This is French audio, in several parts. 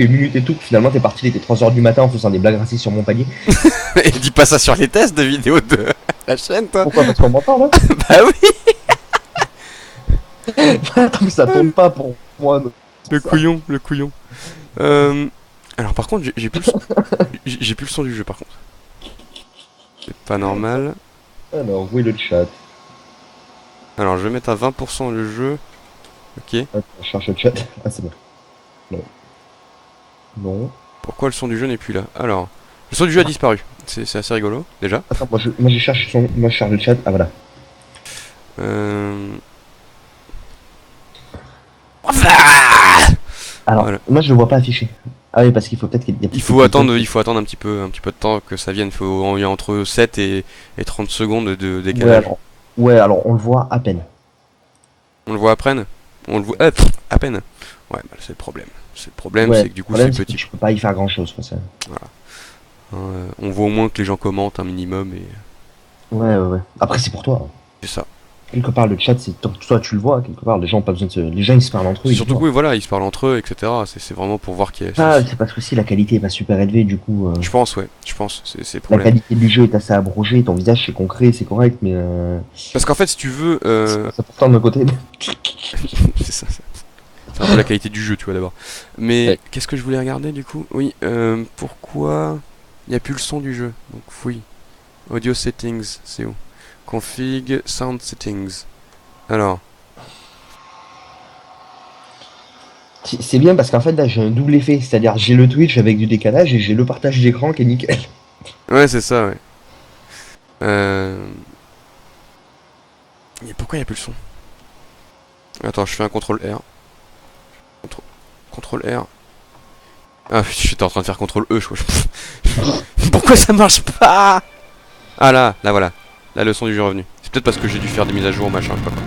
minutes et tout, finalement t'es parti, il était 3 h du matin en faisant des blagues racistes sur mon palier. Et dis pas ça sur les tests de vidéos de la chaîne, toi. Pourquoi? Parce qu'on m'entend là. Bah oui. Attends, mais ça tombe pas pour moi. Donc, Le ça. couillon, le couillon. Alors par contre, j'ai plus, j'ai plus le son du jeu par contre. C'est pas normal. Alors, où est le chat? Alors je vais mettre à 20% le jeu. Ok. Attends, je cherche le chat. Ah, c'est bon. Non. Non. Pourquoi le son du jeu n'est plus là? Alors, le son du jeu a disparu. C'est assez rigolo, déjà. Attends, moi je cherche moi je cherche le chat. Ah voilà. Euh... Alors, Voilà. moi je le vois pas affiché. Ah oui, parce qu'il faut peut-être qu'il y ait Il faut attendre un petit peu de temps que ça vienne. Il y a entre 7 et 30 secondes de décalage. Ouais, alors on le voit à peine. On le voit à peine. On le voit à peine. Ouais, bah, c'est le problème. C'est le problème, Ouais, c'est que du coup le problème, c'est c'est que petit. je peux pas y faire grand chose. Ça. On voit au moins que les gens commentent un minimum et Ouais. Après, c'est pour toi. c'est ça. Quelque part, le chat, c'est tant que toi tu le vois. Quelque part, les gens ont pas besoin de se. Les gens ils se parlent entre eux. Ils Surtout se que voient. oui, voilà, ils se parlent entre eux, etc. C'est vraiment pour voir qui est. Ah, c'est parce que si la qualité est pas super élevée, du coup. Je pense, ouais. Je pense, c'est le La problème. qualité du jeu est assez abrogée. Ton visage c'est concret, c'est correct, mais. Parce qu'en fait, si tu veux, C'est pourtant de mon côté. c'est ça. C'est un peu la qualité du jeu, tu vois, d'abord. Mais Ouais. qu'est-ce que je voulais regarder du coup? Oui, pourquoi il n'y a plus le son du jeu? Donc oui. Audio settings, c'est où? Config, sound settings. Alors, C'est bien parce qu'en fait là j'ai un double effet, c'est-à-dire j'ai le Twitch avec du décalage et j'ai le partage d'écran qui est nickel. ouais, c'est ça, ouais. Et pourquoi il n'y a plus le son? Attends, je fais un contrôle R. Contrôle R. Ah, j'étais en train de faire contrôle E, je crois. Pourquoi ça marche pas? Ah là, voilà. La leçon du jeu est revenue. C'est peut-être parce que j'ai dû faire des mises à jour, machin, je sais pas quoi.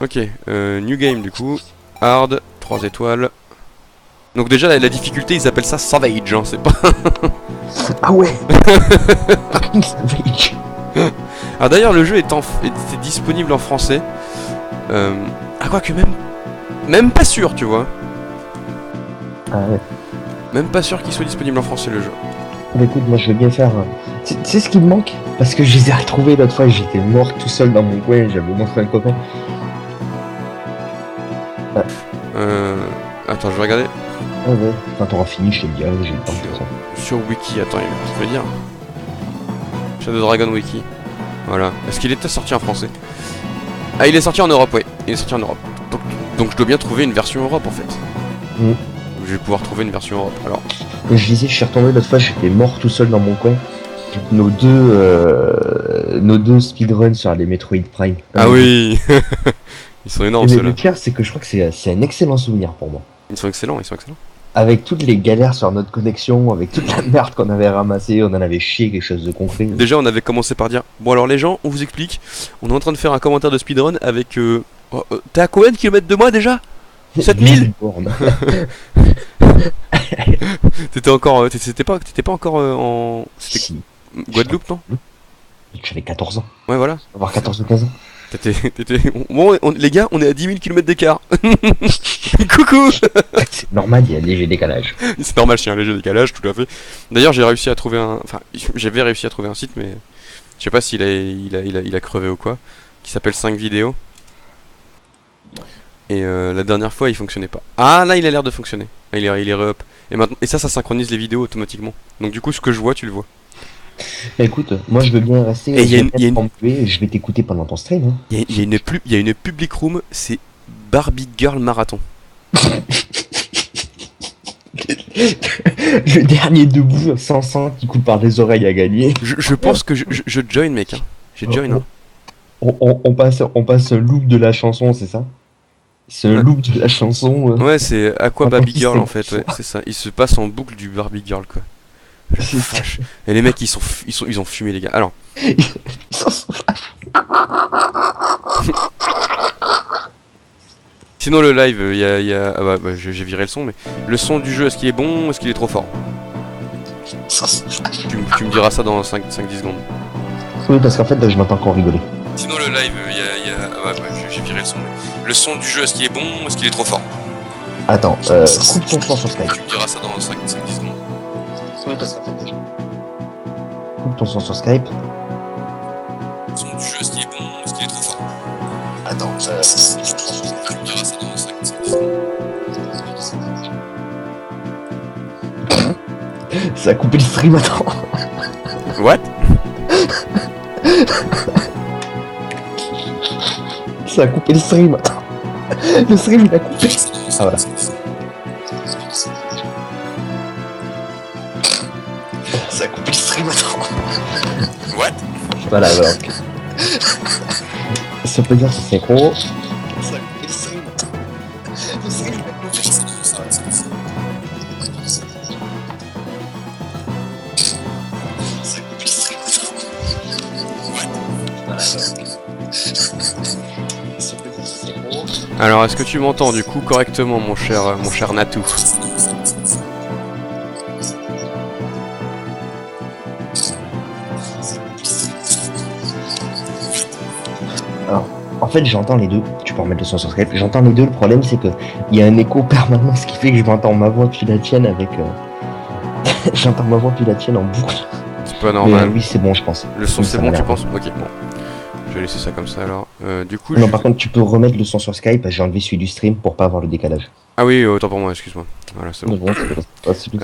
Ok, new game du coup. Hard, 3 étoiles. Donc déjà la difficulté ils appellent ça Savage, hein, c'est pas... Ah ouais. Fucking savage. Alors d'ailleurs le jeu est disponible en français. Ah quoi que même pas sûr tu vois. Ah ouais. Même pas sûr qu'il soit disponible en français le jeu. Bah écoute, moi je veux bien faire. Tu sais ce qui me manque? Parce que je les ai retrouvés l'autre fois, j'étais mort tout seul dans mon coin, j'avais montré un copain. Attends je vais regarder Ah ouais. Quand t'auras fini, je te le dirai, j'ai le temps de faire ça. sur Wiki, attends je vais dire. Shadow Dragon Wiki. Voilà. Est-ce qu'il était sorti en français? Ah il est sorti en Europe, ouais. Il est sorti en Europe. Donc je dois bien trouver une version Europe en fait. Mm. Je vais pouvoir trouver une version Europe. Alors. Et je disais, je suis retombé l'autre fois, j'étais mort tout seul dans mon coin. Nos deux speedruns sur les Metroid Prime. Ah oui. Ils sont énormes Mais ceux-là. le pire, c'est que je crois que c'est un excellent souvenir pour moi. Ils sont excellents, ils sont excellents. Avec toutes les galères sur notre connexion, avec toute la merde qu'on avait ramassée, on en avait chié quelque chose de concret. Déjà, on avait commencé par dire bon, alors les gens, on vous explique. On est en train de faire un commentaire de speedrun avec. T'es à combien de kilomètres de moi déjà? 7000. bornes. T'étais encore. T'étais pas encore en. C'était Si, Guadeloupe, non? j'avais 14 ans. Ouais, voilà. Avoir 14 ou 15 ans. Bon, les gars, on est à 10 000 km d'écart. Coucou. C'est normal, il y a un léger décalage. C'est normal, c'est un léger décalage, tout à fait. D'ailleurs, j'ai réussi à trouver un. Enfin, j'avais réussi à trouver un site, mais. Je sais pas s'il il a crevé ou quoi. Qui s'appelle 5 vidéos. Et la dernière fois, il fonctionnait pas. Ah, là, il a l'air de fonctionner. Ah, il est re-up. Et, maintenant, et ça synchronise les vidéos automatiquement. Donc, du coup, ce que je vois, tu le vois. Bah, écoute, moi je veux bien rester. Et Je vais pas me tuer, je vais t'écouter pendant ton stream. Hein. Il y a une public room, c'est Barbie Girl Marathon. Le dernier debout, sans sang qui coule par les oreilles à gagner. Je pense que je join, mec. Hein. J'ai join, hein. On passe un loop de la chanson, c'est ça? C'est un loop de la chanson. Ouais, c'est Aqua Pendant Barbie qu'il Girl se- en fait, ouais, c'est ça. Il se passe en boucle du Barbie Girl, quoi. La vache. Et les mecs, ils ont fumé, les gars. Alors, sinon le live, ah bah, j'ai viré le son, mais le son du jeu, est-ce qu'il est bon, est-ce qu'il est trop fort? Tu me diras ça dans 5-10 secondes. Oui, parce qu'en fait, là, je m'entends encore rigoler. Sinon le live, ah bah, j'ai viré le son, mais le son du jeu, est-ce qu'il est bon, est-ce qu'il est trop fort? Attends, coupe ton son sur Skype. Tu me diras ça dans 5-10 secondes. Coupe ton son sur Skype. Le son du jeu, est-ce qu'il est bon, est-ce qu'il est trop fort? Attends, Tu me diras ça dans 5-10 secondes. ça a coupé le stream, attends. What? Ça a coupé le stream, attends. Le stream, il a coupé. Ah, voilà. Ça a coupé le stream, attends. What? Voilà, alors. Ça peut dire c'est synchro. Ça a coupé le stream, attends. Le stream, il a coupé. Ça a coupé le stream, attends. Voilà, alors. Ça peut dire c'est synchro. Alors, est-ce que tu m'entends du coup correctement, mon cher Natou? Alors, en fait, j'entends les deux. Tu peux remettre le son sur Skype. J'entends les deux. Le problème, c'est que il y a un écho permanent, ce qui fait que je m'entends ma voix puis la tienne avec. J'entends ma voix puis la tienne en boucle. C'est pas Mais normal. oui, c'est bon, je pense. Le son Oui, c'est ça bon, m'a tu l'air penses? Ok, bon. Je vais laisser ça comme ça alors. Du coup, Non, par contre, tu peux remettre le son sur Skype. J'ai enlevé celui du stream pour pas avoir le décalage. Ah oui, autant pour moi, excuse-moi. Voilà, c'est bon. C'est bon, c'est plus